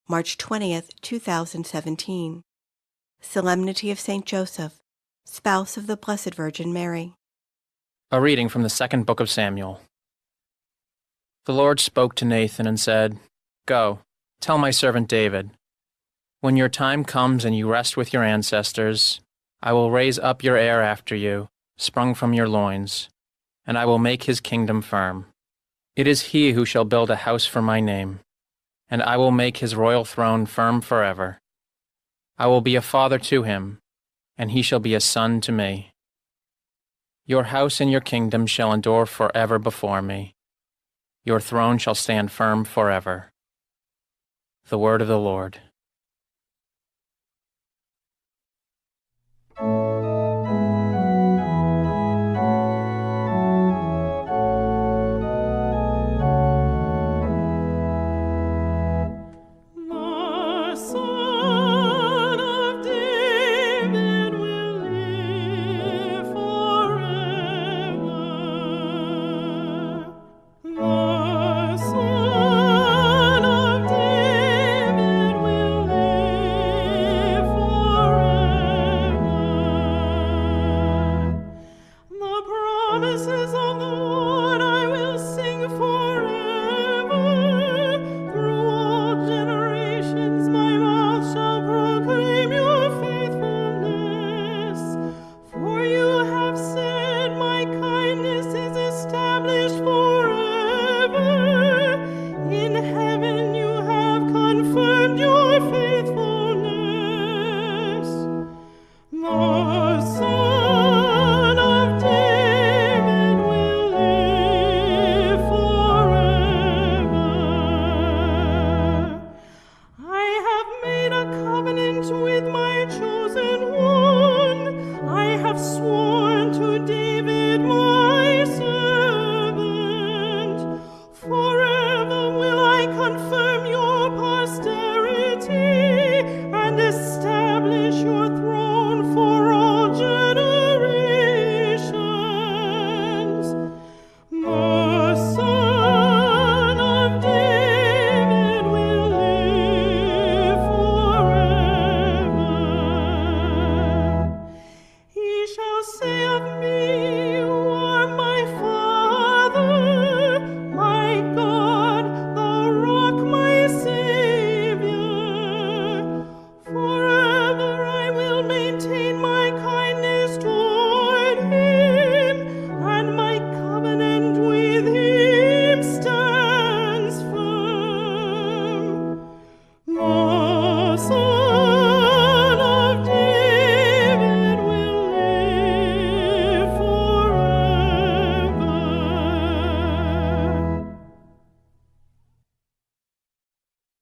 March 20th, 2017. Solemnity of Saint Joseph, spouse of the Blessed Virgin Mary. A reading from the second book of Samuel. The Lord spoke to Nathan and said, "Go, tell my servant David, when your time comes and you rest with your ancestors, I will raise up your heir after you, sprung from your loins, and I will make his kingdom firm. It is he who shall build a house for my name, and I will make his royal throne firm forever. I will be a father to him, and he shall be a son to me. Your house and your kingdom shall endure forever before me. Your throne shall stand firm forever." The word of the Lord.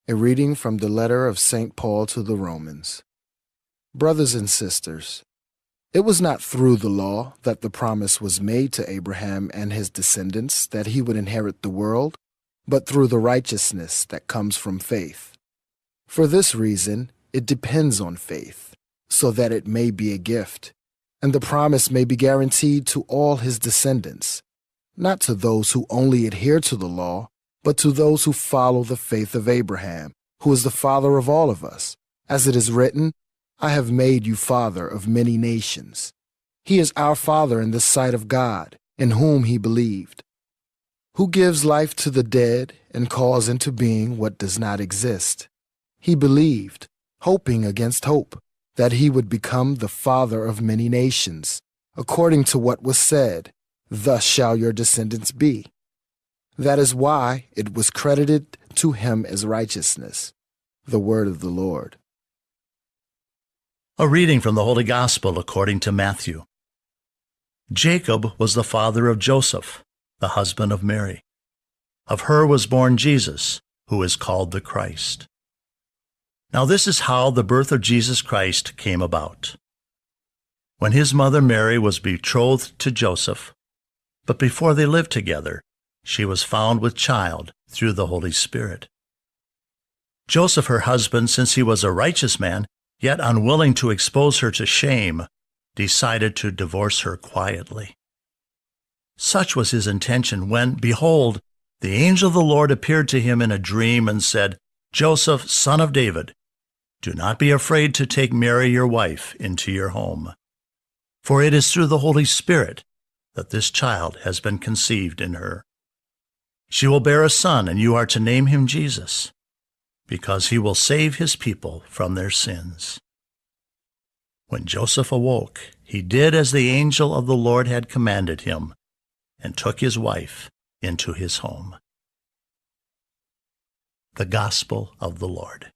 A reading from the letter of St. Paul to the Romans. Brothers and sisters, it was not through the law that the promise was made to Abraham and his descendants that he would inherit the world, but through the righteousness that comes from faith. For this reason, it depends on faith, so that it may be a gift, and the promise may be guaranteed to all his descendants, not to those who only adhere to the law, but to those who follow the faith of Abraham, who is the father of all of us. As it is written, "I have made you father of many nations." He is our father in the sight of God, in whom he believed, who gives life to the dead and calls into being what does not exist. He believed, hoping against hope, that he would become the father of many nations, according to what was said, "Thus shall your descendants be." That is why it was credited to him as righteousness. The word of the Lord. A reading from the Holy Gospel according to Matthew. Jacob was the father of Joseph, the husband of Mary. Of her was born Jesus, who is called the Christ. Now this is how the birth of Jesus Christ came about. When his mother Mary was betrothed to Joseph, but before they lived together, she was found with child through the Holy Spirit. Joseph, her husband, since he was a righteous man, yet unwilling to expose her to shame, decided to divorce her quietly. Such was his intention when, behold, the angel of the Lord appeared to him in a dream and said, Joseph, son of David, do not be afraid to take Mary your wife into your home, for it is through the Holy Spirit that this child has been conceived in her. She will bear a son, and you are to name him Jesus, because he will save his people from their sins." When Joseph awoke, he did as the angel of the Lord had commanded him, and took his wife into his home. The Gospel of the Lord.